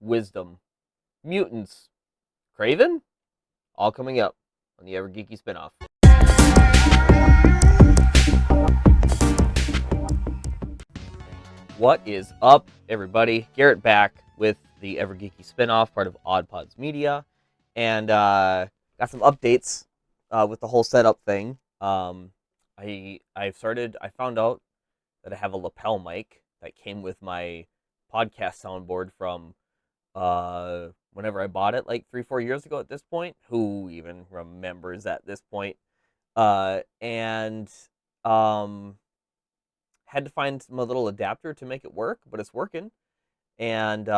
wisdom, mutants, Kraven, all coming up on the Ever Geeky spinoff. What is up, everybody? Garrett back with the Ever Geeky spinoff, part of OddPods Media, and got some updates with the whole setup thing. I found out that I have a lapel mic that came with my podcast soundboard from whenever I bought it, like 3-4 years ago. At this point, who even remembers at this point? And had to find a little adapter to make it work, but it's working. And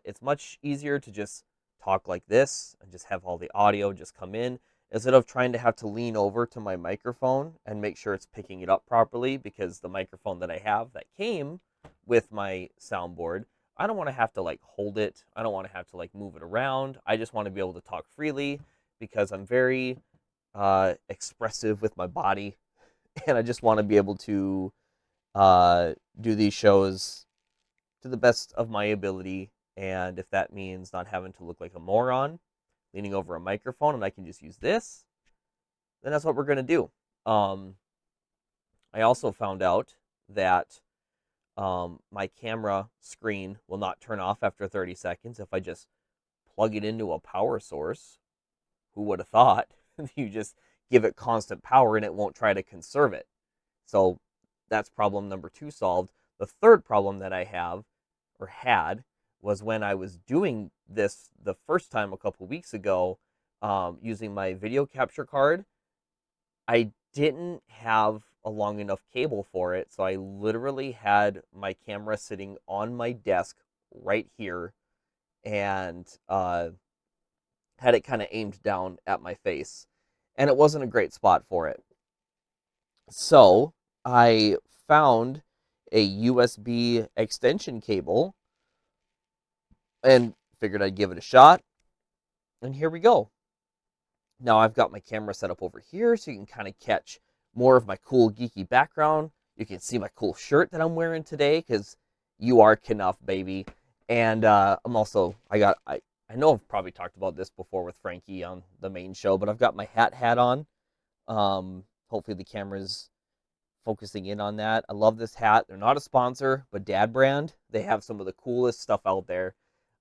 it's much easier to just talk like this and just have all the audio just come in instead of trying to have to lean over to my microphone and make sure it's picking it up properly, because the microphone that I have that came with my soundboard, I don't want to have to like hold it. I don't want to have to like move it around. I just want to be able to talk freely because I'm very expressive with my body, and I just want to be able to do these shows to the best of my ability. And if that means not having to look like a moron leaning over a microphone and I can just use this, then that's what we're going to do. I also found out that my camera screen will not turn off after 30 seconds if I just plug it into a power source. Who would have thought? You just give it constant power and it won't try to conserve it. So that's problem number 2 solved. The third problem that I have, or had, was when I was doing this the first time a couple weeks ago, using my video capture card. I didn't have a long enough cable for it, so I literally had my camera sitting on my desk right here, and had it kind of aimed down at my face, and it wasn't a great spot for it. So I found a USB extension cable and figured I'd give it a shot, and here we go. Now I've got my camera set up over here so you can kind of catch more of my cool geeky background. You can see my cool shirt that I'm wearing today because you are Knuff, baby. And I'm also, I know I've probably talked about this before with Frankie on the main show, but I've got my hat on. Hopefully the camera's focusing in on that. I love this hat. They're not a sponsor, but Dad Brand, they have some of the coolest stuff out there.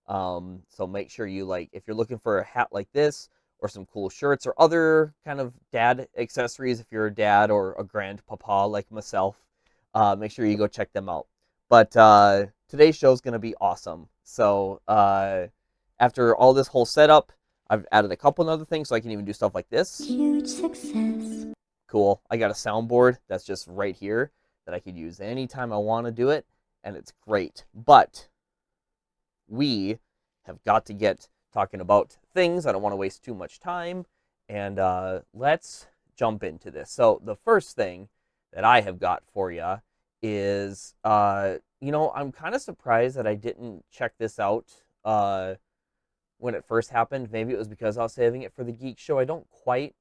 So make sure you, like, if you're looking for a hat like this or some cool shirts or other kind of dad accessories, if you're a dad or a grandpapa like myself, make sure you go check them out. But today's show is going to be awesome. So after all this whole setup, I've added a couple other things so I can even do stuff like this. Huge success. Cool. I got a soundboard that's just right here that I could use anytime I want to do it, and it's great. But we have got to get talking about things. I don't want to waste too much time, and let's jump into this. So the first thing that I have got for you is, I'm kind of surprised that I didn't check this out when it first happened. Maybe it was because I was saving it for the Geek Show. I don't quite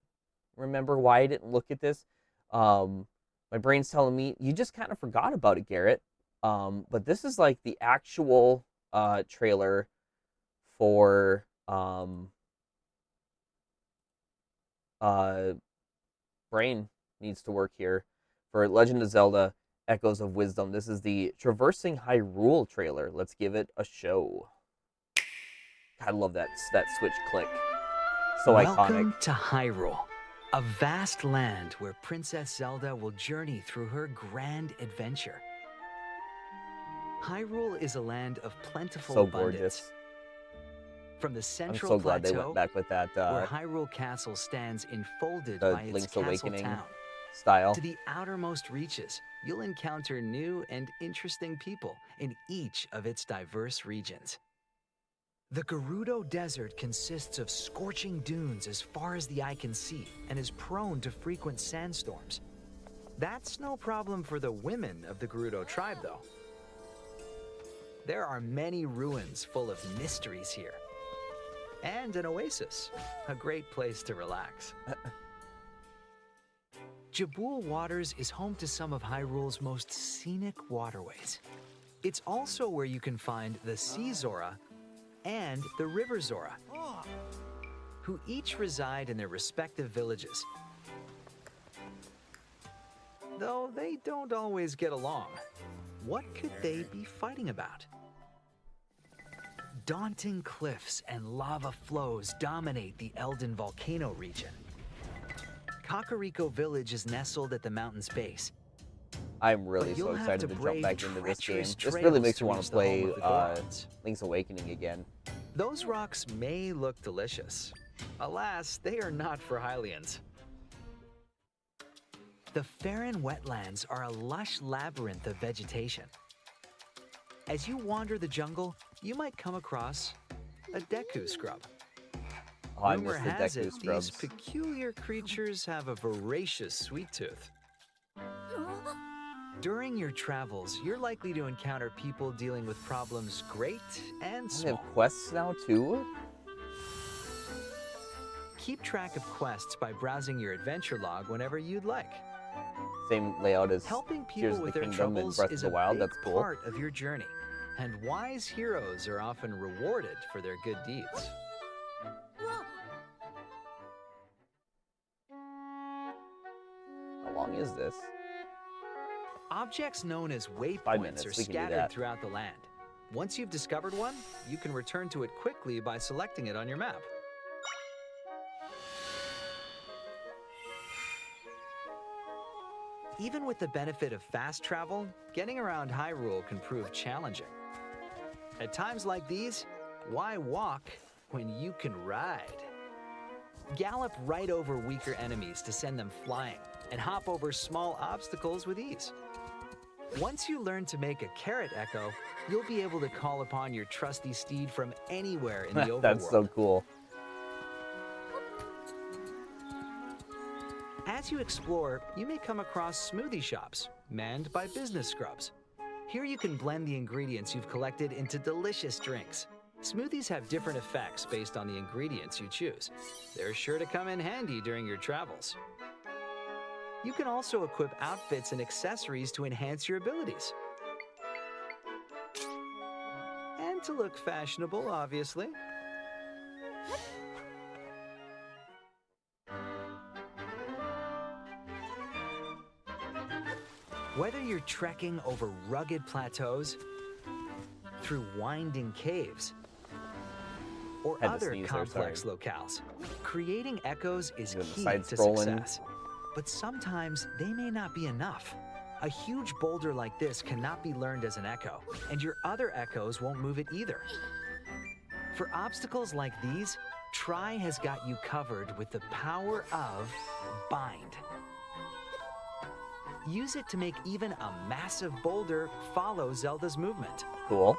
remember why I didn't look at this. My brain's telling me you just kind of forgot about it, Garrett. But this is like the actual trailer for brain needs to work here, for Legend of Zelda Echoes of Wisdom. This is the Traversing Hyrule trailer. Let's give it a show. I love that switch click. So Welcome iconic. to Hyrule, a vast land where Princess Zelda will journey through her grand adventure. Hyrule is a land of plentiful So abundance. gorgeous. From the I'm central so glad plateau, they went back with that where Hyrule Castle stands enfolded the by its Link's castle Awakening town, style. to the outermost reaches, you'll encounter new and interesting people in each of its diverse regions. The Gerudo Desert consists of scorching dunes as far as the eye can see and is prone to frequent sandstorms. That's no problem for the women of the Gerudo tribe, though. There are many ruins full of mysteries here. And an oasis, a great place to relax. Jabul Waters is home to some of Hyrule's most scenic waterways. It's also where you can find the Sea Zora and the River Zora, who each reside in their respective villages. Though they don't always get along. What could they be fighting about? Daunting cliffs and lava flows dominate the Eldin volcano region. Kakariko Village is nestled at the mountain's base. I'm really But so you'll have excited to to jump back brave into this game. treacherous This really trails makes to me want reach to the home play of the Gorons. Link's Awakening again. Those rocks may look delicious. Alas, they are not for Hylians. The Farron wetlands are a lush labyrinth of vegetation. As you wander the jungle, you might come across a Deku scrub. Oh, I Rumor miss the has Deku it scrubs. these peculiar creatures have a voracious sweet tooth. During your travels, you're likely to encounter people dealing with problems great and They small. have quests now too? Keep track of quests by browsing your adventure log whenever you'd like. Same layout as Helping Tears people of with the their Kingdom and troubles Breath of is the a Wild. big That's cool. part of your journey, and wise heroes are often rewarded for their good deeds. How long is this? Objects known as 5 waypoints minutes, are we can do scattered that. throughout the land. Once you've discovered one, you can return to it quickly by selecting it on your map. Even with the benefit of fast travel, getting around Hyrule can prove challenging. At times like these, why walk when you can ride? Gallop right over weaker enemies to send them flying, and hop over small obstacles with ease. Once you learn to make a carrot echo, you'll be able to call upon your trusty steed from anywhere in the overworld. That's so cool. As you explore, you may come across smoothie shops manned by business scrubs. Here you can blend the ingredients you've collected into delicious drinks. Smoothies have different effects based on the ingredients you choose. They're sure to come in handy during your travels. You can also equip outfits and accessories to enhance your abilities. And to look fashionable, obviously. Whether you're trekking over rugged plateaus, through winding caves, or Had to other sneeze there, complex sorry. locales, creating echoes is Doing the key side to scrolling. success. But sometimes they may not be enough. A huge boulder like this cannot be learned as an echo, and your other echoes won't move it either. For obstacles like these, Tri has got you covered with the power of Bind. Use it to make even a massive boulder follow Zelda's movement. Cool.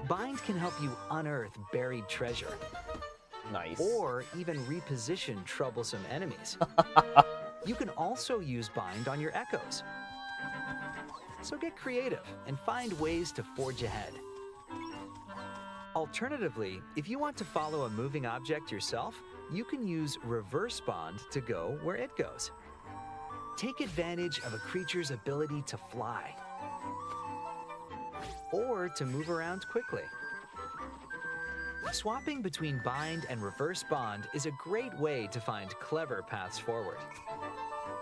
Bind can help you unearth buried treasure, Nice. or even reposition troublesome enemies. You can also use Bind on your echoes. So get creative and find ways to forge ahead. Alternatively, if you want to follow a moving object yourself, you can use Reverse Bond to go where it goes. Take advantage of a creature's ability to fly, or to move around quickly. Swapping between Bind and Reverse Bond is a great way to find clever paths forward.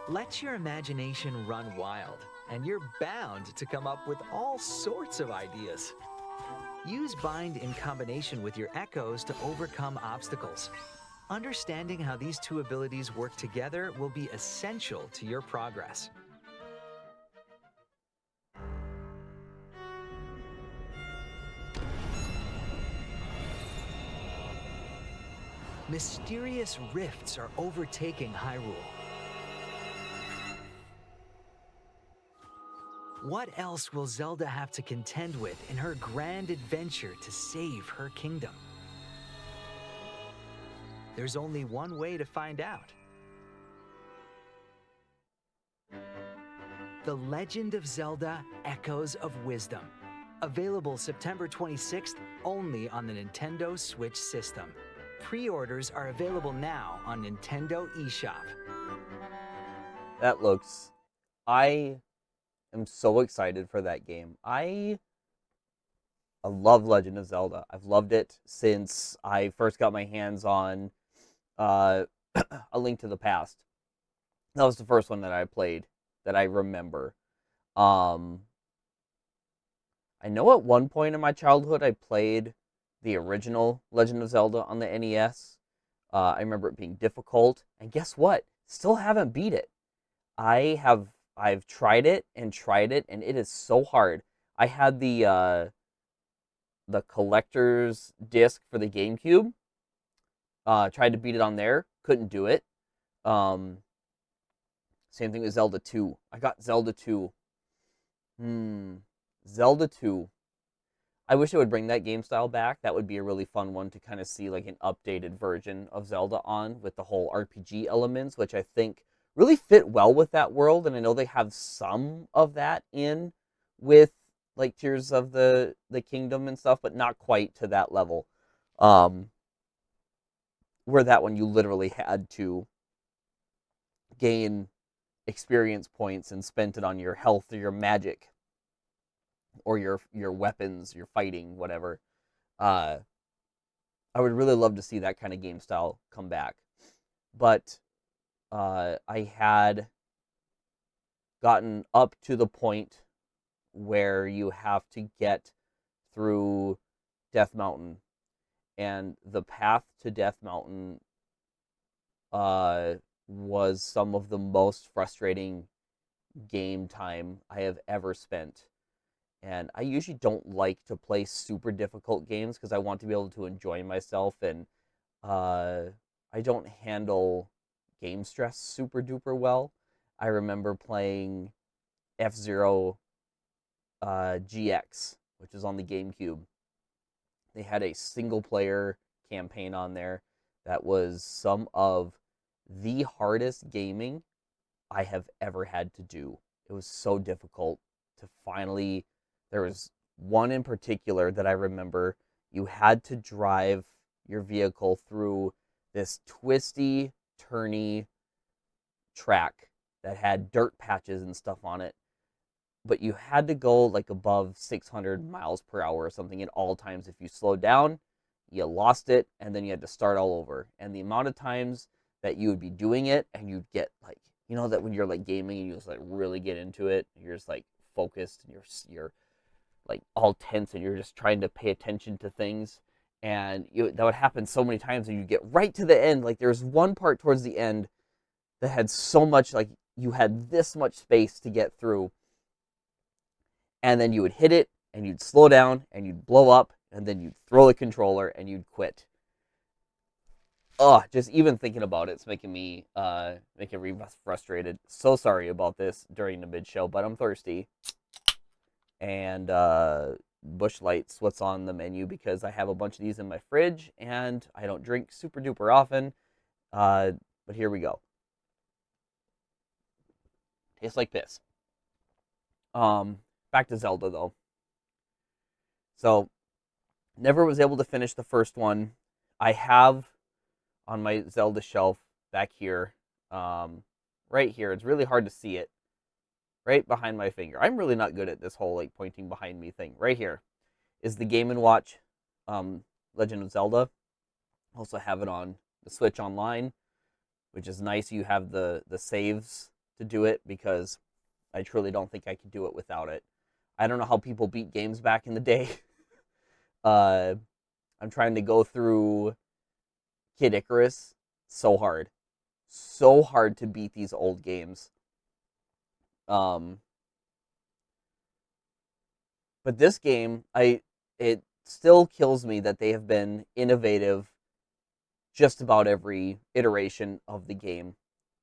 Let your imagination run wild, and you're bound to come up with all sorts of ideas. Use Bind in combination with your echoes to overcome obstacles. Understanding how these two abilities work together will be essential to your progress. Mysterious rifts are overtaking Hyrule. What else will Zelda have to contend with in her grand adventure to save her kingdom? There's only one way to find out. The Legend of Zelda: Echoes of Wisdom. Available September 26th only on the Nintendo Switch system. Pre-orders are available now on Nintendo eShop. That looks... I am so excited for that game. I I love Legend of Zelda. I've loved it since I first got my hands on uh, A Link to the Past. That was the first one that I played that I remember. Um, I know at one point in my childhood I played the original Legend of Zelda on the NES. I remember it being difficult, and guess what? Still haven't beat it. I've tried it, and it is so hard. I had the collector's disc for the GameCube. Tried to beat it on there, couldn't do it. Um, Same thing with Zelda 2. I got Zelda 2. Hmm, Zelda 2. I wish it would bring that game style back. That would be a really fun one to kind of see like an updated version of Zelda on with the whole RPG elements, which I think really fit well with that world. And I know they have some of that in with like Tears of the Kingdom and stuff, but not quite to that level. Um, where that one you literally had to gain experience points and spent it on your health or your magic or your weapons, your fighting, whatever. Uh, I would really love to see that kind of game style come back. But I had gotten up to the point where you have to get through Death Mountain, and the path to Death Mountain uh, was some of the most frustrating game time I have ever spent. And I usually don't like to play super difficult games because I want to be able to enjoy myself, and uh, I don't handle game stress super duper well. I remember playing F-Zero GX, which is on the GameCube. They had a single player campaign on there that was some of the hardest gaming I have ever had to do. It was so difficult to finally. There was one in particular that I remember. You had to drive your vehicle through this twisty, turny track that had dirt patches and stuff on it, but you had to go like above 600 miles per hour or something at all times. If you slowed down, you lost it, and then you had to start all over. And the amount of times that you would be doing it, and you'd get like, you know, that when you're like gaming and you just like really get into it, you're just like focused and you're like all tense and you're just trying to pay attention to things. And that would happen so many times, and you get right to the end. Like there's one part towards the end that had so much, like you had this much space to get through, and then you would hit it and you'd slow down and you'd blow up and then you'd throw the controller and you'd quit. Oh, just even thinking about it's making me frustrated. So sorry about this during the mid show, but I'm thirsty. And Bush Light's what's on the menu because I have a bunch of these in my fridge and I don't drink super duper often. But here we go. Tastes like piss. Back to Zelda though. So never was able to finish the first one. I have on my Zelda shelf back here, right here. It's really hard to see it. Right behind my finger. I'm really not good at this whole like pointing behind me thing. Right here is the Game & Watch Legend of Zelda. Also have it on the Switch Online, which is nice. You have the saves to do it because I truly don't think I could do it without it. I don't know how people beat games back in the day. I'm trying to go through Kid Icarus. So hard. So hard to beat these old games. But this game, it still kills me that they have been innovative just about every iteration of the game.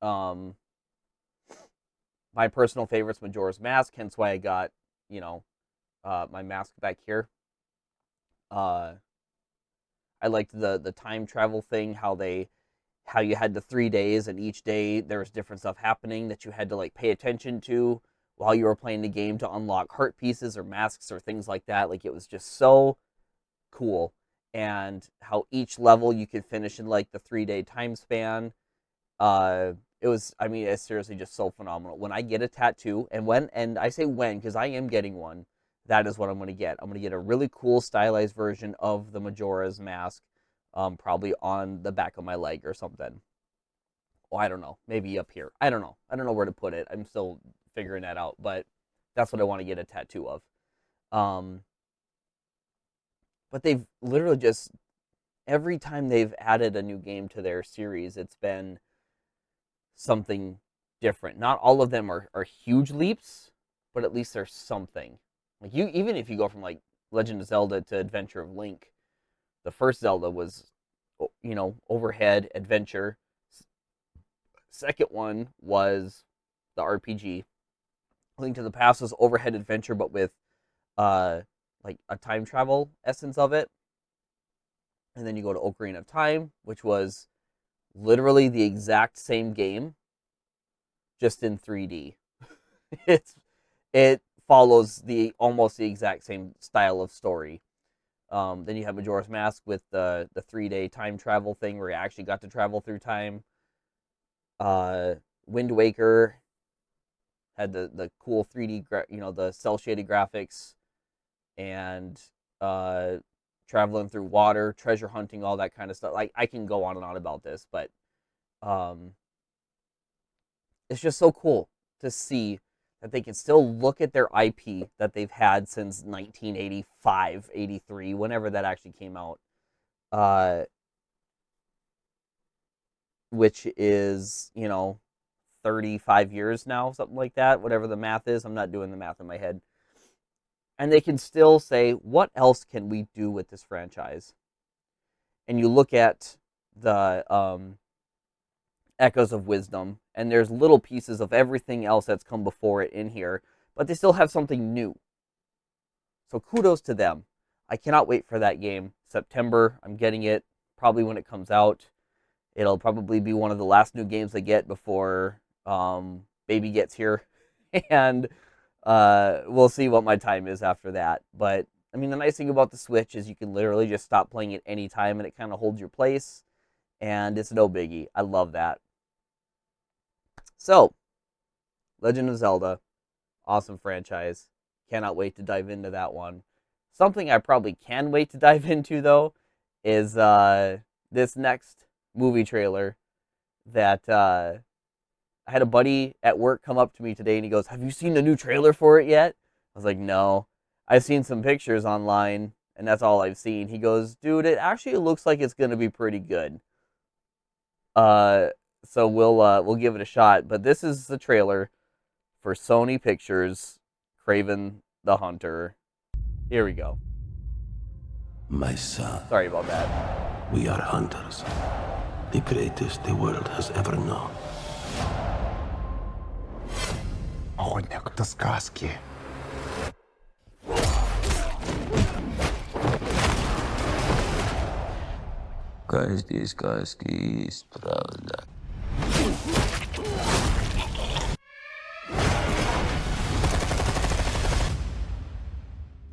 My personal favorite is Majora's Mask, hence why I got, my mask back here. I liked the time travel thing, how you had the 3 days and each day there was different stuff happening that you had to like pay attention to while you were playing the game to unlock heart pieces or masks or things like that. Like it was just so cool. And how each level you could finish in like the 3 day time span. It was, I mean, it's seriously just so phenomenal. When I get a tattoo, and I say when because I am getting one, that is what I'm going to get. I'm going to get a really cool stylized version of the Majora's Mask, probably on the back of my leg or something. Oh, I don't know. Maybe up here. I don't know. I don't know where to put it. I'm still figuring that out, but that's what I want to get a tattoo of. But they've literally just, every time they've added a new game to their series, it's been something different. Not all of them are huge leaps, but at least there's something. Like, even if you go from like Legend of Zelda to Adventure of Link, the first Zelda was, overhead adventure. Second one was the RPG. Link to the Past was overhead adventure, but with like a time travel essence of it. And then you go to Ocarina of Time, which was literally the exact same game, just in 3D. It follows almost the exact same style of story. Then you have Majora's Mask with the 3-day time travel thing where you actually got to travel through time. Wind Waker had the cool 3D, the cel shaded graphics, and traveling through water, treasure hunting, all that kind of stuff. Like, I can go on and on about this, but it's just so cool to see that they can still look at their IP that they've had since 1985, 83, whenever that actually came out, which is, 35 years now, something like that, whatever the math is. I'm not doing the math in my head. And they can still say, what else can we do with this franchise? And you look at the Echoes of Wisdom, and there's little pieces of everything else that's come before it in here, but they still have something new. So kudos to them. I cannot wait for that game. September, I'm getting it probably when it comes out. It'll probably be one of the last new games I get before baby gets here. And we'll see what my time is after that. But, I mean, the nice thing about the Switch is you can literally just stop playing it anytime and it kind of holds your place. And it's no biggie. I love that. So, Legend of Zelda, awesome franchise. Cannot wait to dive into that one. Something I probably can wait to dive into, though, is this next movie trailer that I had a buddy at work come up to me today and he goes, "Have you seen the new trailer for it yet?" I was like, "No. I've seen some pictures online and that's all I've seen." He goes, "Dude, it actually looks like it's going to be pretty good." So we'll give it a shot, but this is the trailer for Sony Pictures' Kraven the Hunter. Here we go. My son, Sorry about that. we are hunters. The greatest the world has ever known. Охотник до сказки. Каждый сказки есть правда.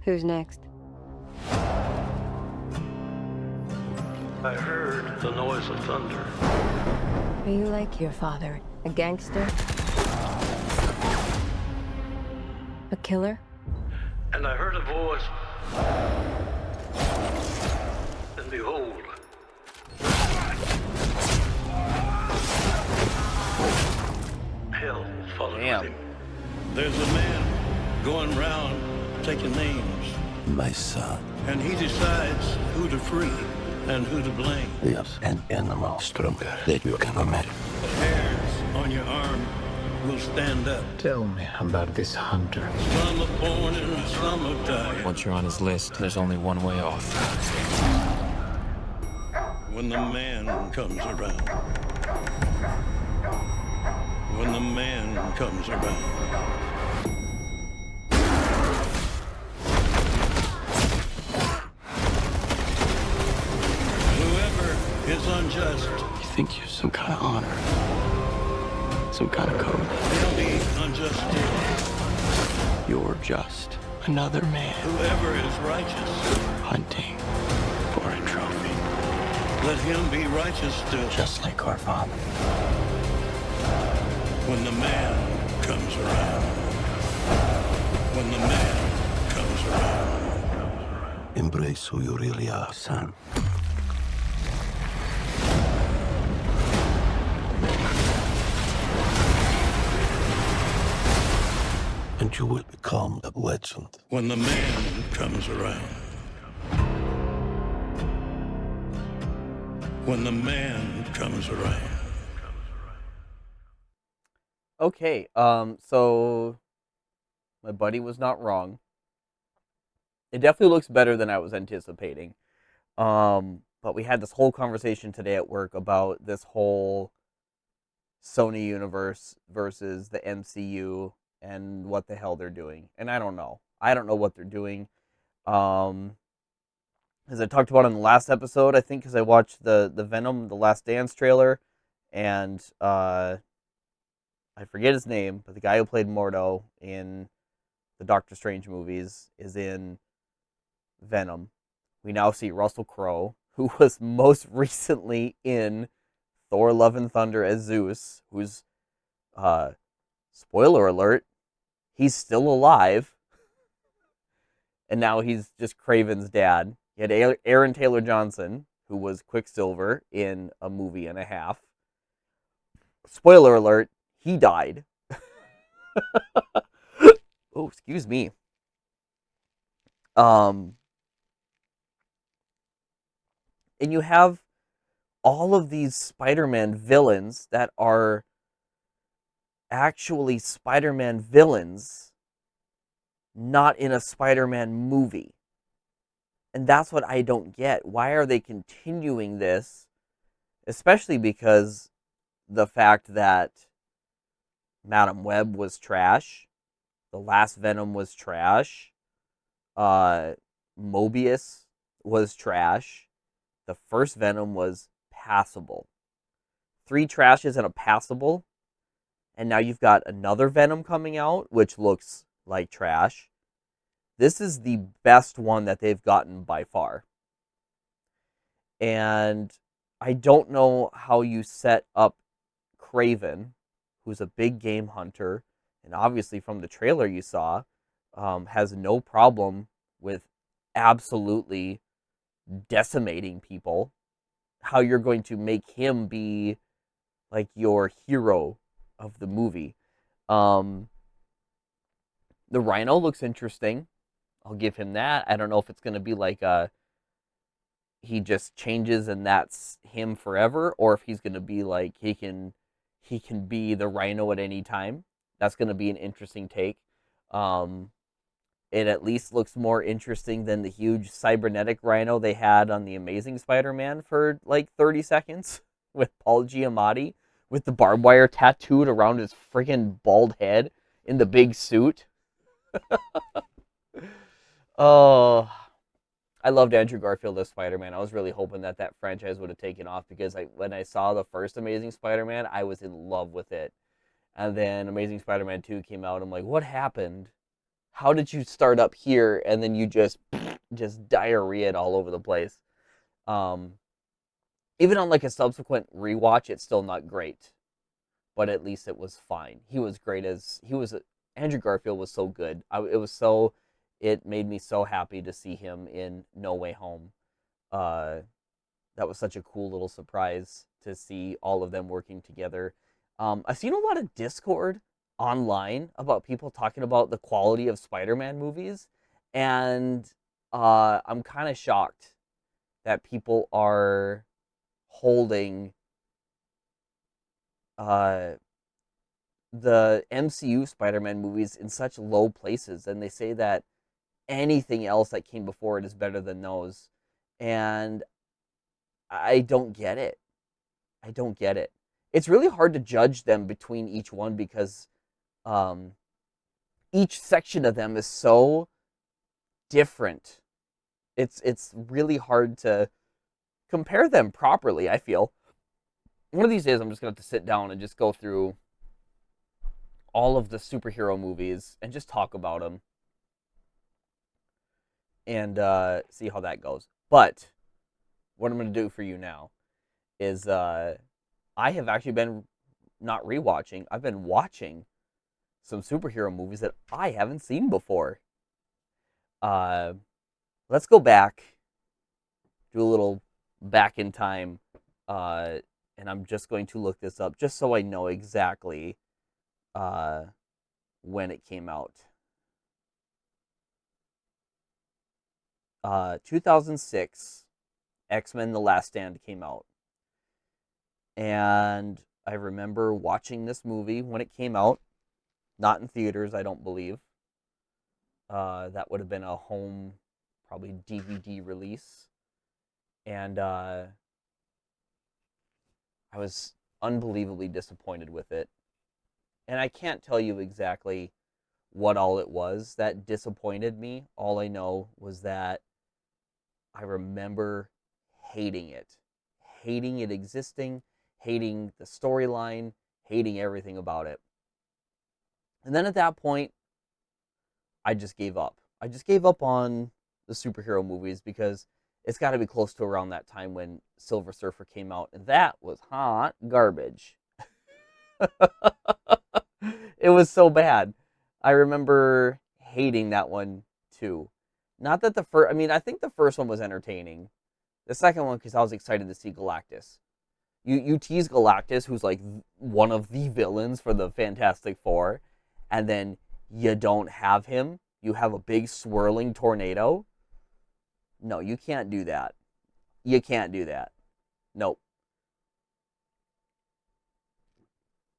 Who's next? I heard the noise of thunder. Are you like your father? A gangster? A killer? And I heard a voice. And behold, hell followed Damn. him. There's a man going round taking names, My son, and he decides who to free and who to blame. there's an animal stronger than you can imagine. The hairs on your arm will stand up. Tell me about this hunter. Some are born and some are died. Once you're on his list, there's only one way off. When the man comes around. When the man comes around. Whoever is unjust, You think you're some kind of honor? Some kind of code? he'll be unjust still. You're just another man Whoever is righteous, hunting for a trophy. let him be righteous still. Just like our father. When the man comes around. When the man comes Embrace who you really are, son. And you will become a legend. When the man comes around. When the man comes around. Okay, so my buddy was not wrong. It definitely looks better than I was anticipating. But we had this whole conversation today at work about this whole Sony universe versus the MCU and what the hell they're doing. And I don't know. I don't know what they're doing. As I talked about in the last episode, I think because I watched the Venom, The Last Dance trailer, and I forget his name, but the guy who played Mordo in the Doctor Strange movies is in Venom. We now see Russell Crowe, who was most recently in Thor: Love and Thunder as Zeus, who's, spoiler alert, he's still alive. And now he's just Kraven's dad. You had Aaron Taylor Johnson, who was Quicksilver in a movie and a half. Spoiler alert, he died. Oh, excuse me. And you have all of these Spider-Man villains that are actually Spider-Man villains, not in a Spider-Man movie. And that's what I don't get. Why are they continuing this? Especially because the fact that Madam Web was trash, the last Venom was trash, Mobius was trash, the first Venom was passable. 3 trashes and a passable, and now you've got another Venom coming out, which looks like trash. This is the best one that they've gotten by far. And I don't know how you set up Kraven, who's a big game hunter, and obviously from the trailer you saw, has no problem with absolutely decimating people, how you're going to make him be like your hero of the movie. The Rhino looks interesting. I'll give him that. I don't know if it's going to be like he just changes and that's him forever, or if he's going to be like he can be the Rhino at any time. That's going to be an interesting take. It at least looks more interesting than the huge cybernetic Rhino they had on the Amazing Spider-Man for like 30 seconds with Paul Giamatti with the barbed wire tattooed around his freaking bald head in the big suit. Oh, I loved Andrew Garfield as Spider-Man. I was really hoping that franchise would have taken off because when I saw the first Amazing Spider-Man, I was in love with it. And then Amazing Spider-Man 2 came out. I'm like, what happened? How did you start up here and then you just diarrhea all over the place? Even on like a subsequent rewatch, it's still not great. But at least it was fine. He was great Andrew Garfield was so good. It made me so happy to see him in No Way Home. That was such a cool little surprise to see all of them working together. I've seen a lot of Discord online about people talking about the quality of Spider-Man movies, and I'm kind of shocked that people are holding the MCU Spider-Man movies in such low places, and they say that anything else that came before it is better than those. And I don't get it. It's really hard to judge them between each one because each section of them is so different. It's really hard to compare them properly, I feel. One of these days I'm just going to have to sit down and just go through all of the superhero movies and just talk about them and see how that goes. But what I'm going to do for you now is I have actually been not rewatching. I've been watching some superhero movies that I haven't seen before. Uh, let's go back, do a little back in time, and I'm just going to look this up just so I know exactly when it came out. 2006, X-Men: The Last Stand came out. And I remember watching this movie when it came out, not in theaters, I don't believe. That would have been a home, probably DVD release. And I was unbelievably disappointed with it. And I can't tell you exactly what all it was that disappointed me. All I know was that I remember hating it existing, hating the storyline, hating everything about it. And then at that point, I just gave up. I just gave up on the superhero movies because it's got to be close to around that time when Silver Surfer came out, and that was hot garbage. It was so bad. I remember hating that one too. Not that the first, I mean, I think the first one was entertaining. The second one, because I was excited to see Galactus. You tease Galactus, who's like one of the villains for the Fantastic Four, and then you don't have him. You have a big swirling tornado. No, you can't do that. You can't do that. Nope.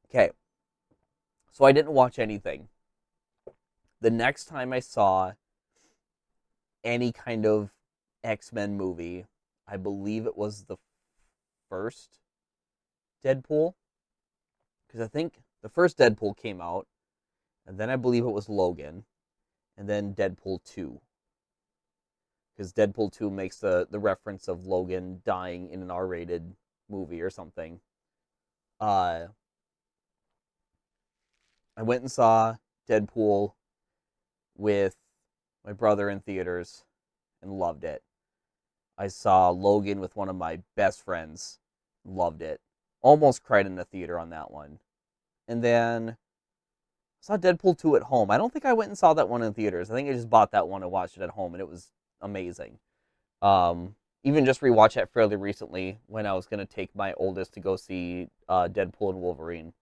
Okay. So I didn't watch anything. The next time I saw any kind of X-Men movie, I believe it was the first Deadpool. Because I think the first Deadpool came out, and then I believe it was Logan, and then Deadpool 2. Because Deadpool 2 makes the reference of Logan dying in an R-rated movie or something. I went and saw Deadpool with my brother in theaters and loved it. I saw Logan with one of my best friends, loved it. Almost cried in the theater on that one. And then I saw Deadpool 2 at home. I don't think I went and saw that one in theaters. I think I just bought that one and watched it at home, and it was amazing. Even just rewatched that fairly recently when I was going to take my oldest to go see Deadpool and Wolverine.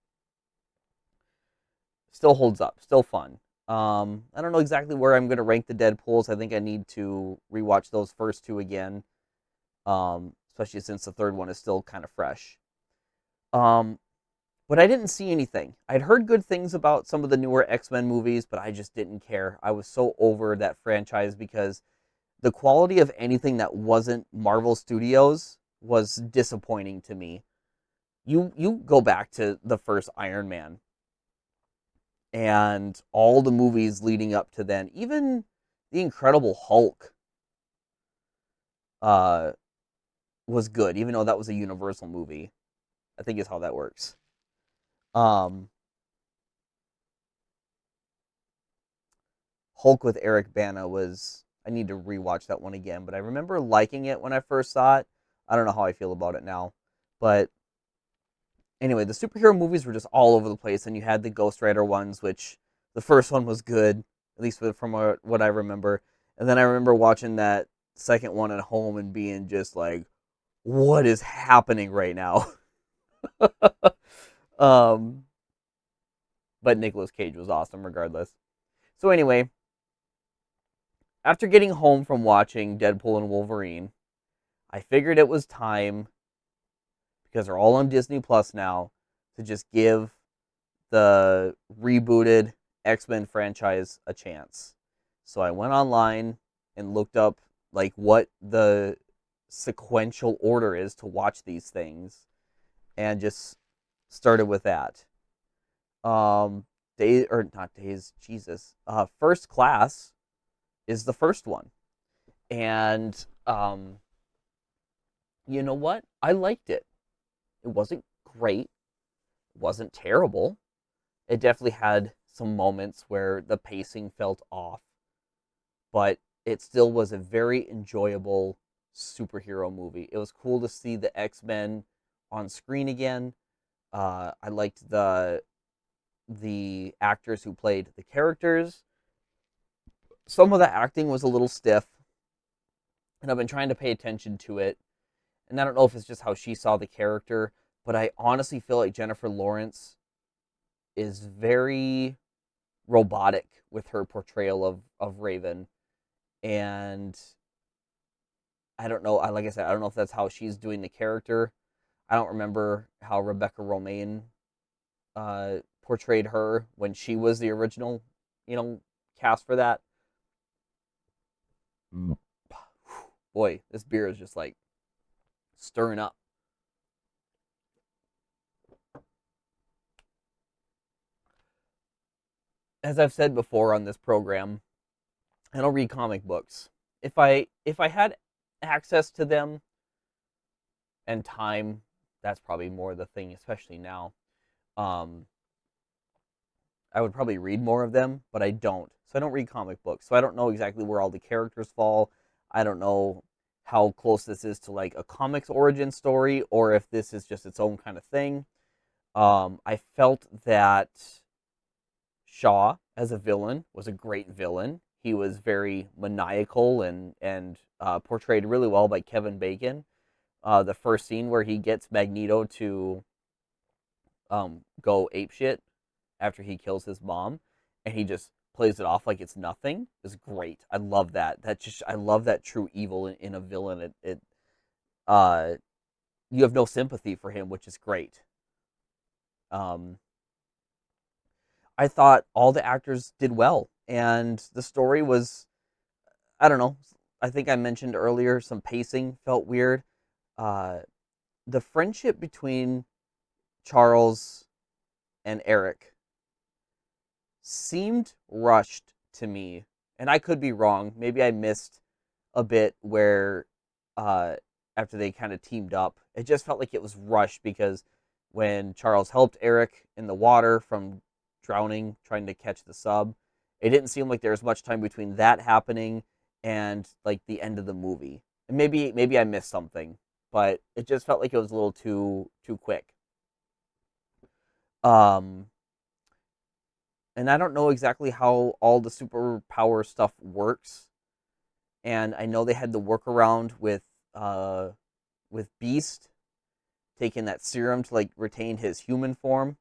Still holds up. Still fun. I don't know exactly where I'm going to rank the Deadpools. I think I need to rewatch those first two again, especially since the third one is still kind of fresh. But I didn't see anything. I'd heard good things about some of the newer X-Men movies, but I just didn't care. I was so over that franchise because the quality of anything that wasn't Marvel Studios was disappointing to me. You go back to the first Iron Man and all the movies leading up to then, even the Incredible Hulk was good, even though that was a Universal movie. I think is how that works. Hulk with Eric Bana was, I need to rewatch that one again, but I remember liking it when I first saw it. I don't know how I feel about it now. But anyway, the superhero movies were just all over the place, and you had the Ghost Rider ones, which the first one was good, at least from what I remember. And then I remember watching that second one at home and being just like, what is happening right now? But Nicolas Cage was awesome regardless. So anyway, after getting home from watching Deadpool and Wolverine, I figured it was time, because they're all on Disney Plus now, to just give the rebooted X-Men franchise a chance. So I went online and looked up like what the sequential order is to watch these things, and just started with that. First Class is the first one. And you know what? I liked it. It wasn't great. It wasn't terrible. It definitely had some moments where the pacing felt off. But it still was a very enjoyable superhero movie. It was cool to see the X-Men on screen again. I liked the actors who played the characters. some of the acting was a little stiff, and I've been trying to pay attention to it. And I don't know if it's just how she saw the character, but I honestly feel like Jennifer Lawrence is very robotic with her portrayal of Raven. And I don't know, like I said, I don't know if that's how she's doing the character. I don't remember how Rebecca Romijn portrayed her when she was the original, cast for that. Boy, this beer is just like stirring up. As I've said before on this program, I don't read comic books. If I had access to them and time, that's probably more the thing, especially now. I would probably read more of them, but I don't. So I don't read comic books. So I don't know exactly where all the characters fall. I don't know how close this is to like a comics origin story, or if this is just its own kind of thing. I felt that Shaw as a villain was a great villain. He was very maniacal and portrayed really well by Kevin Bacon. The first scene where he gets Magneto to go apeshit after he kills his mom, and he just plays it off like it's nothing, is great. I love that. I love that true evil in a villain. You have no sympathy for him, which is great. I thought all the actors did well, and the story was, I don't know, I think I mentioned earlier, some pacing felt weird. The friendship between Charles and Eric seemed rushed to me, and I could be wrong. Maybe I missed a bit where after they kind of teamed up, it just felt like it was rushed, because when Charles helped Eric in the water from drowning, trying to catch the sub, it didn't seem like there was much time between that happening and like the end of the movie. And maybe I missed something, but it just felt like it was a little too quick. And I don't know exactly how all the superpower stuff works. And I know they had the workaround with Beast taking that serum to like retain his human form.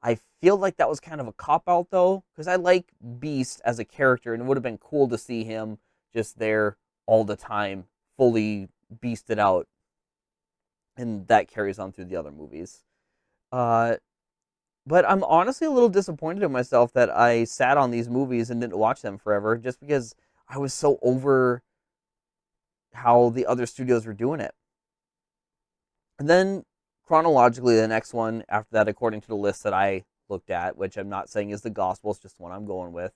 I feel like that was kind of a cop-out though, because I like Beast as a character, and it would have been cool to see him just there all the time, fully beasted out. And that carries on through the other movies. But I'm honestly a little disappointed in myself that I sat on these movies and didn't watch them forever, just because I was so over how the other studios were doing it. And then chronologically, the next one after that, according to the list that I looked at, which I'm not saying is the gospel, it's just one I'm going with,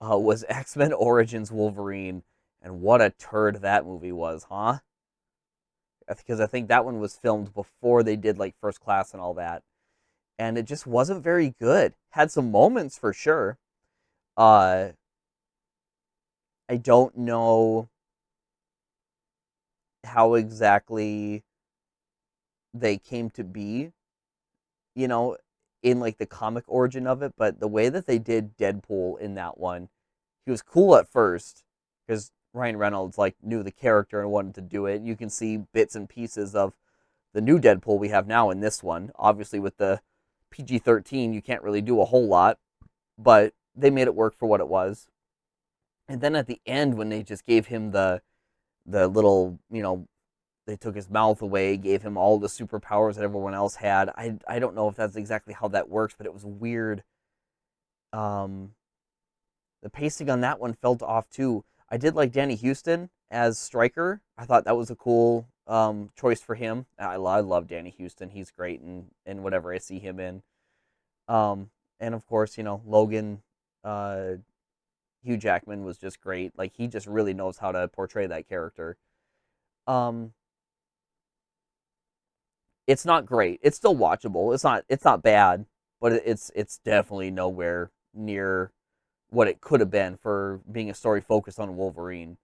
was X-Men Origins Wolverine. And what a turd that movie was, huh? Because I think that one was filmed before they did like First Class and all that. And it just wasn't very good. Had some moments for sure. I don't know how exactly they came to be, in like the comic origin of it, but the way that they did Deadpool in that one, he was cool at first because Ryan Reynolds like knew the character and wanted to do it. You can see bits and pieces of the new Deadpool we have now in this one. Obviously with the PG-13, you can't really do a whole lot, but they made it work for what it was. And then at the end, when they just gave him the little, they took his mouth away, gave him all the superpowers that everyone else had. I don't know if that's exactly how that works, but it was weird. The pacing on that one felt off too. I did like Danny Houston as Stryker. I thought that was a cool choice for him. I love Danny Houston. He's great in whatever I see him in. And of course, Logan, Hugh Jackman was just great. Like, he just really knows how to portray that character. It's not great. It's still watchable. It's not bad, but it's definitely nowhere near what it could have been for being a story focused on Wolverine.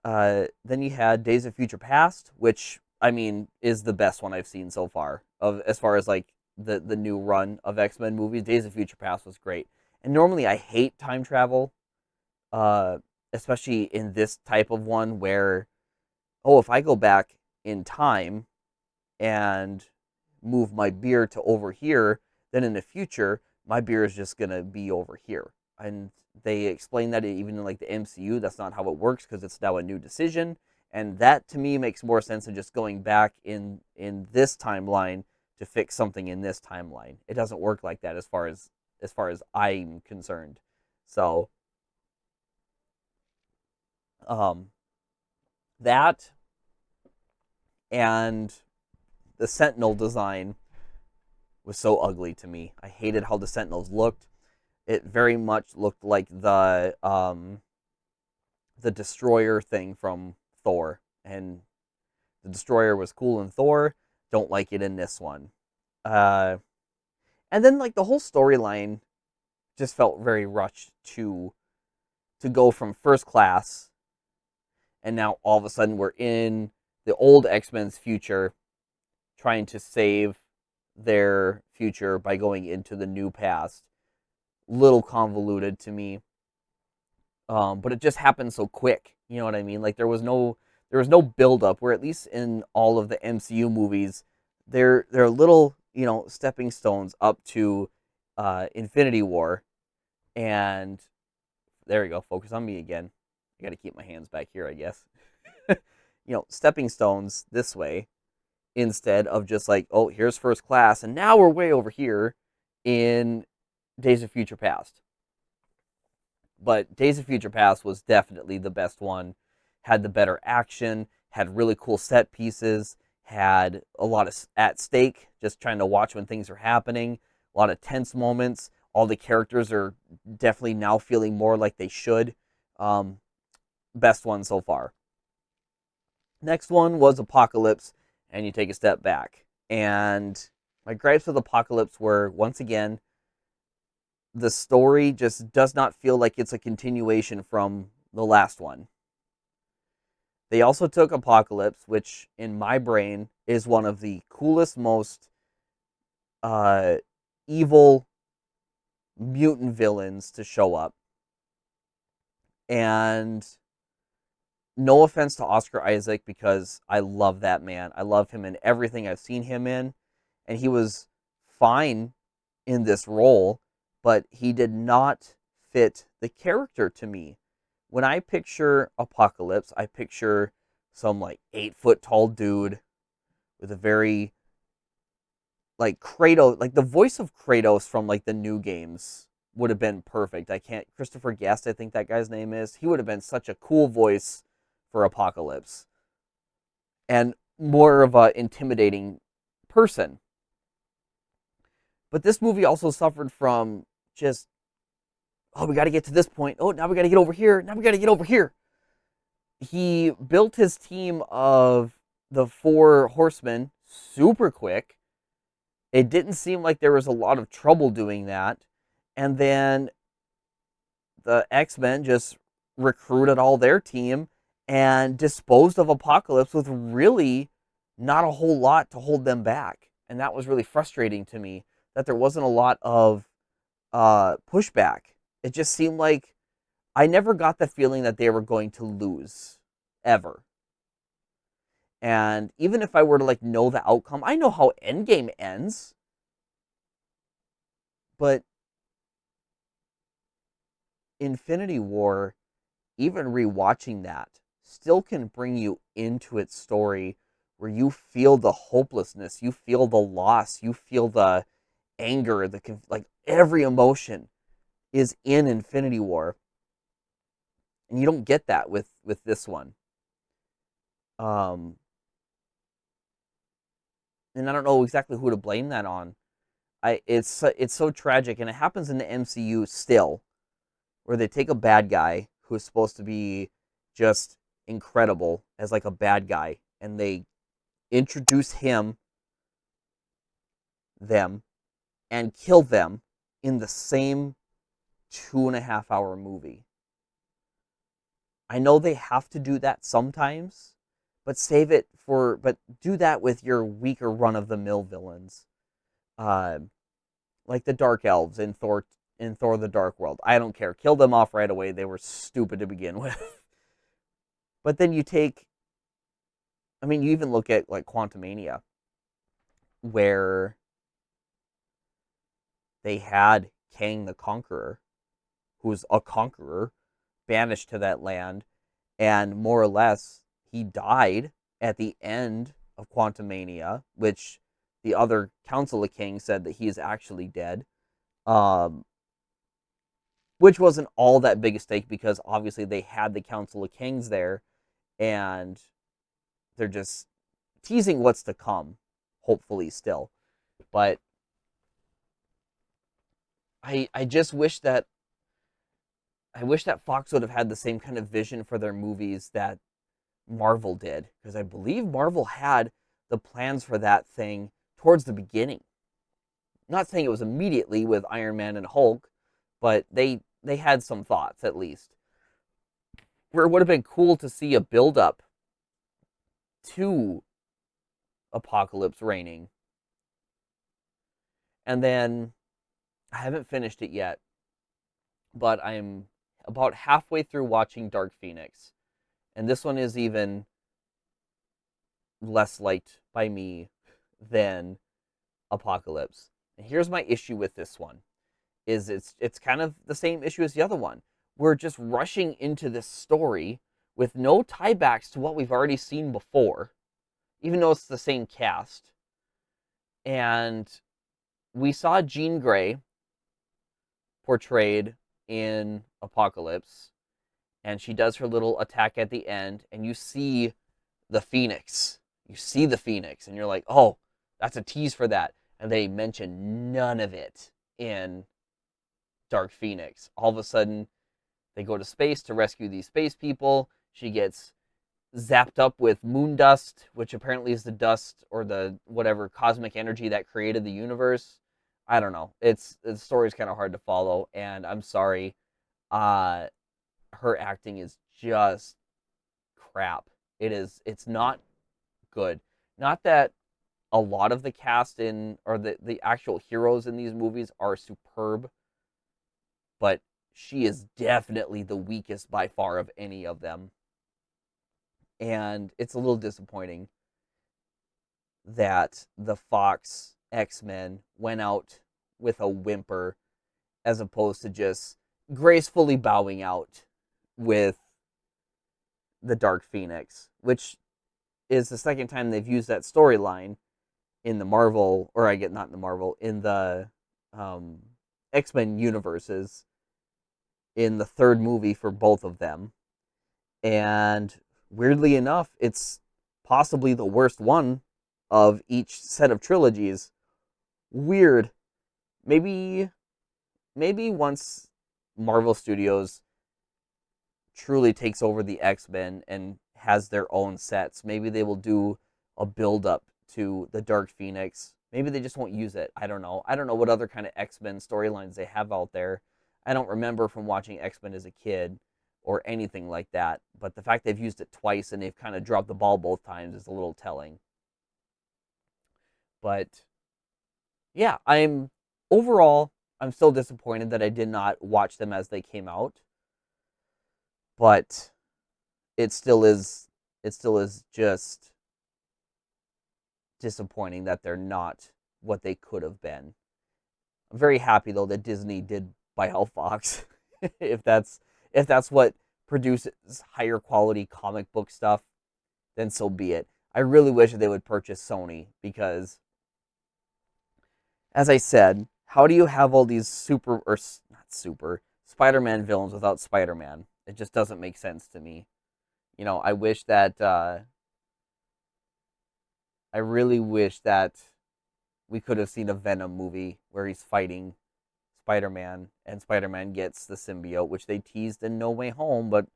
Then you had Days of Future Past, which I mean is the best one I've seen so far as far as like the new run of X-Men movies. Days of Future Past was great. And normally I hate time travel, especially in this type of one where, oh, if I go back in time and move my beer to over here, then in the future, my beer is just going to be over here. And they explain that even in like the MCU, that's not how it works because it's now a new decision. And that to me makes more sense than just going back in this timeline to fix something in this timeline. It doesn't work like that as far as I'm concerned. So that and the Sentinel design was so ugly to me. I hated how the Sentinels looked. It very much looked like the Destroyer thing from Thor, and the Destroyer was cool in Thor. Don't like it in this one. And then like the whole storyline just felt very rushed to go from First Class, and now all of a sudden we're in the old X-Men's future, trying to save their future by going into the new past. Little convoluted to me, but it just happened so quick. You know what I mean? Like there was no build up. Where at least in all of the MCU movies, they're little stepping stones up to Infinity War, and there we go. Focus on me again. I got to keep my hands back here, I guess. Stepping stones this way instead of just like, oh, here's First Class, and now we're way over here in Days of Future Past. But Days of Future Past was definitely the best one. Had the better action, had really cool set pieces, had a lot of at stake, just trying to watch when things are happening, a lot of tense moments. All the characters are definitely now feeling more like they should. Best one so far. Next one was Apocalypse, and you take a step back. And my gripes with Apocalypse were, once again, the story just does not feel like it's a continuation from the last one. They also took Apocalypse, which in my brain is one of the coolest, most evil mutant villains to show up. And no offense to Oscar Isaac, because I love that man. I love him in everything I've seen him in. And he was fine in this role, but he did not fit the character to me. When I picture Apocalypse, I picture some like 8-foot tall dude with a very like Kratos, like the voice of Kratos from like the new games would have been perfect. Christopher Guest, I think that guy's name is. He would have been such a cool voice for Apocalypse. And more of a intimidating person. But this movie also suffered from just, oh, we got to get to this point. Oh, now we got to get over here. Now we got to get over here. He built his team of the 4 horsemen super quick. It didn't seem like there was a lot of trouble doing that. And then the X-Men just recruited all their team and disposed of Apocalypse with really not a whole lot to hold them back. And that was really frustrating to me, that there wasn't a lot of pushback. It just seemed like I never got the feeling that they were going to lose, ever. And even if I were to like know the outcome, I know how Endgame ends. But Infinity War, even rewatching that, still can bring you into its story where you feel the hopelessness, you feel the loss, you feel the anger, like every emotion is in Infinity War. And you don't get that with this one. And I don't know exactly who to blame that on. It's so tragic, and it happens in the MCU still, where they take a bad guy who is supposed to be just incredible as like a bad guy, and they introduce them, and kill them in the same 2.5-hour movie. I know they have to do that sometimes, but but do that with your weaker run-of-the-mill villains. Like the Dark Elves in Thor in Thor: The Dark World. I don't care. Kill them off right away. They were stupid to begin with. But then you even look at like Quantumania, where they had Kang the Conqueror, who's a conqueror, banished to that land, and more or less he died at the end of Quantumania, which the other Council of Kings said that he is actually dead. Which wasn't all that big a stake because obviously they had the Council of Kings there, and they're just teasing what's to come, hopefully still. But I just wish that Fox would have had the same kind of vision for their movies that Marvel did, because I believe Marvel had the plans for that thing towards the beginning. Not saying it was immediately with Iron Man and Hulk, but they had some thoughts at least. Where it would have been cool to see a build-up to Apocalypse reigning. And then, I haven't finished it yet, but I'm about halfway through watching Dark Phoenix. And this one is even less liked by me than Apocalypse. And here's my issue with this one. It's kind of the same issue as the other one. We're just rushing into this story with no tiebacks to what we've already seen before, even though it's the same cast. And we saw Jean Grey portrayed in Apocalypse, and she does her little attack at the end, and you see the Phoenix. You see the Phoenix, and you're like, oh, that's a tease for that. And they mention none of it in Dark Phoenix. All of a sudden, they go to space to rescue these space people. She gets zapped up with moon dust, which apparently is the dust or the whatever cosmic energy that created the universe. I don't know. The story's kind of hard to follow, and I'm sorry. Her acting is just crap. It's not good. Not that a lot of the cast or the actual heroes in these movies are superb, but she is definitely the weakest by far of any of them. And it's a little disappointing that the Fox X-Men went out with a whimper as opposed to just gracefully bowing out with the Dark Phoenix, which is the second time they've used that storyline in the Marvel, or not in the Marvel, in the X-Men universes, in the third movie for both of them. And weirdly enough, it's possibly the worst one of each set of trilogies. Weird. Maybe once Marvel Studios truly takes over the X-Men and has their own sets, maybe they will do a build-up to the Dark Phoenix. Maybe they just won't use it. I don't know. I don't know what other kind of X-Men storylines they have out there. I don't remember from watching X-Men as a kid or anything like that. But the fact they've used it twice and they've kind of dropped the ball both times is a little telling. But yeah, I'm still disappointed that I did not watch them as they came out. But it still is just disappointing that they're not what they could have been. I'm very happy though that Disney did buy out Fox. if that's what produces higher quality comic book stuff, then so be it. I really wish that they would purchase Sony because, as I said, how do you have all these Spider-Man villains without Spider-Man? It just doesn't make sense to me. You know, I really wish that we could have seen a Venom movie where he's fighting Spider-Man and Spider-Man gets the symbiote, which they teased in No Way Home, but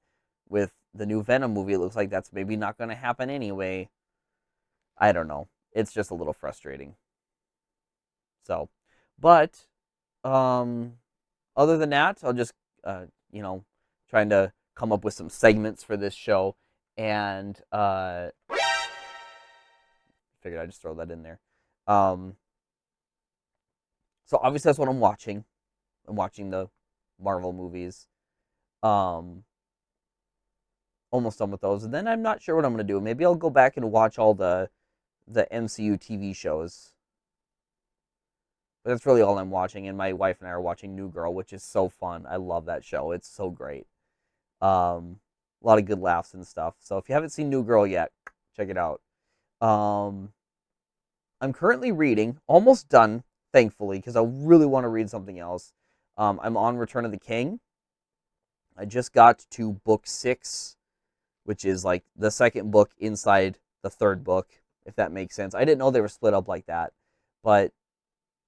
with the new Venom movie, it looks like that's maybe not going to happen anyway. I don't know. It's just a little frustrating. So, but other than that, I'll just, trying to come up with some segments for this show, and figured I'd just throw that in there. So obviously that's what I'm watching. I'm watching the Marvel movies. Almost done with those, and then I'm not sure what I'm gonna do. Maybe I'll go back and watch all the MCU TV shows. But that's really all I'm watching, and my wife and I are watching New Girl, which is so fun. I love that show. It's so great. A lot of good laughs and stuff. So if you haven't seen New Girl yet, check it out. I'm currently reading, almost done, thankfully, because I really want to read something else. I'm on Return of the King. I just got to book 6, which is like the second book inside the third book, if that makes sense. I didn't know they were split up like that, but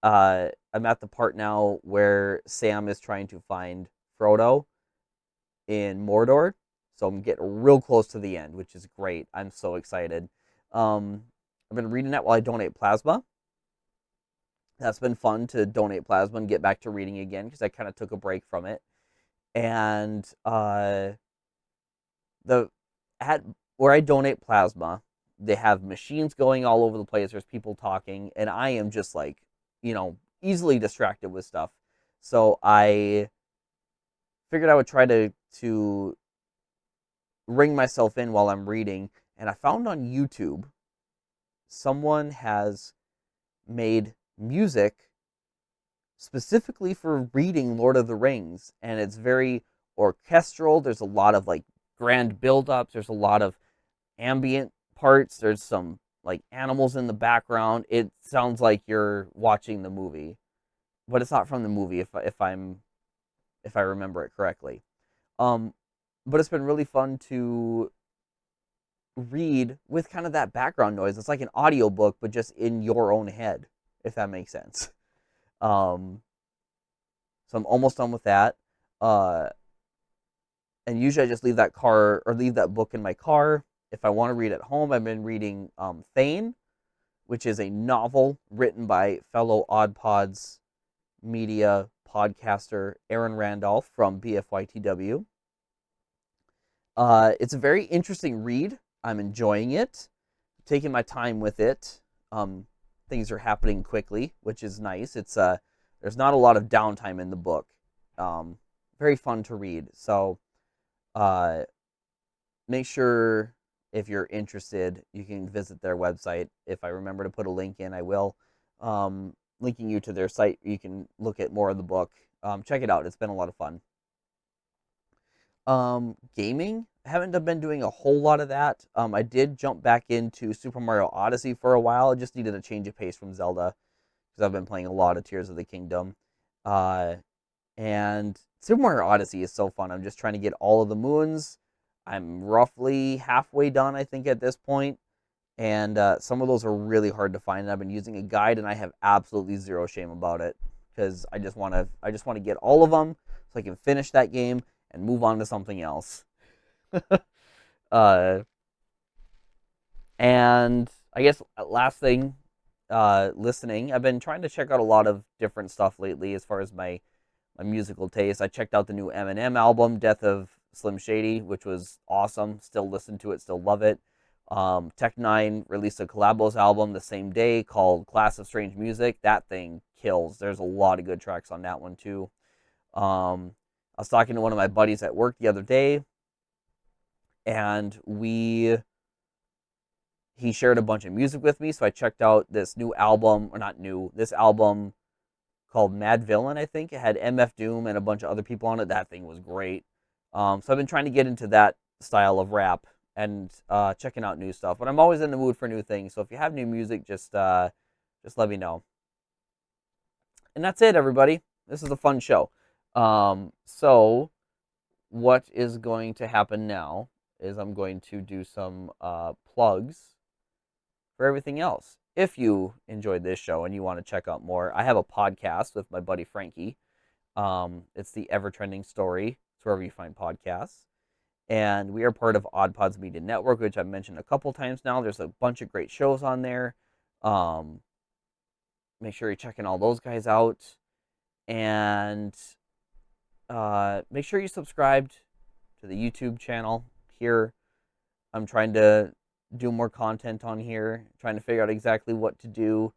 I'm at the part now where Sam is trying to find Frodo in Mordor, so I'm getting real close to the end, which is great. I'm so excited. I've been reading that while I donate plasma. That's been fun to donate plasma and get back to reading again because I kind of took a break from it. And at where I donate plasma, they have machines going all over the place. There's people talking, and I am just like, easily distracted with stuff. So I figured I would try to ring myself in while I'm reading, and I found on YouTube someone has made music specifically for reading Lord of the Rings, and it's very orchestral. There's a lot of like grand build-ups. There's a lot of ambient parts. There's some like animals in the background. It sounds like you're watching the movie, but it's not from the movie if I remember it correctly. But it's been really fun to read with kind of that background noise. It's like an audiobook, but just in your own head, if that makes sense. So I'm almost done with that. And usually I just leave that book in my car. If I want to read at home, I've been reading Thane, which is a novel written by fellow OddPods Media podcaster Aaron Randolph from BFYTW. It's a very interesting read. I'm enjoying it, taking my time with it. Things are happening quickly, which is nice. It's there's not a lot of downtime in the book. Very fun to read. So make sure if you're interested, you can visit their website. If I remember to put a link in, I will. Linking you to their site, you can look at more of the book. Check it out. It's been a lot of fun. Gaming, I haven't been doing a whole lot of that. I did jump back into Super Mario Odyssey for a while. I just needed a change of pace from Zelda because I've been playing a lot of Tears of the Kingdom. And Super Mario Odyssey is so fun. I'm just trying to get all of the moons. I'm roughly halfway done, I think, at this point. And some of those are really hard to find. And I've been using a guide, and I have absolutely zero shame about it because I just want to get all of them so I can finish that game and move on to something else. And I guess last thing, listening. I've been trying to check out a lot of different stuff lately as far as my musical taste. I checked out the new Eminem album, Death of Slim Shady, which was awesome. Still listen to it, still love it. Tech Nine released a Collabos album the same day called Class of Strange Music. That thing kills. There's a lot of good tracks on that one too. I was talking to one of my buddies at work the other day, and he shared a bunch of music with me, so I checked out this new album, or not new, this album called Mad Villain, I think. It had MF Doom and a bunch of other people on it. That thing was great. So I've been trying to get into that style of rap and checking out new stuff. But I'm always in the mood for new things, so if you have new music, just let me know. And that's it, everybody. This is a fun show. So what is going to happen now is I'm going to do some plugs for everything else. If you enjoyed this show and you want to check out more, I have a podcast with my buddy Frankie. It's the Ever Trending Story. It's wherever you find podcasts. And we are part of OddPods Media Network, which I've mentioned a couple times now. There's a bunch of great shows on there. Make sure you're checking all those guys out. And make sure you subscribed to the YouTube channel here. I'm trying to do more content on here, trying to figure out exactly what to do.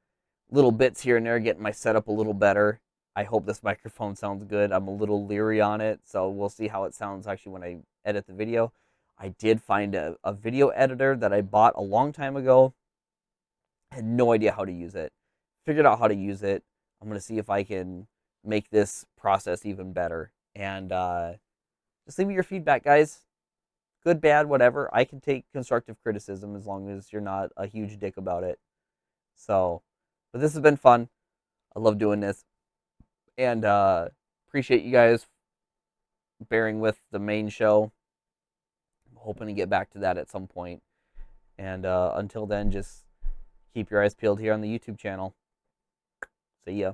Little bits here and there, getting my setup a little better. I hope this microphone sounds good. I'm a little leery on it, so we'll see how it sounds actually when I edit the video. I did find a video editor that I bought a long time ago. I had no idea how to use it. Figured out how to use it. I'm going to see if I can make this process even better. And just leave me your feedback, guys. Good, bad, whatever. I can take constructive criticism as long as you're not a huge dick about it. So, but this has been fun. I love doing this. And appreciate you guys bearing with the main show. I'm hoping to get back to that at some point. And until then, just keep your eyes peeled here on the YouTube channel. See ya.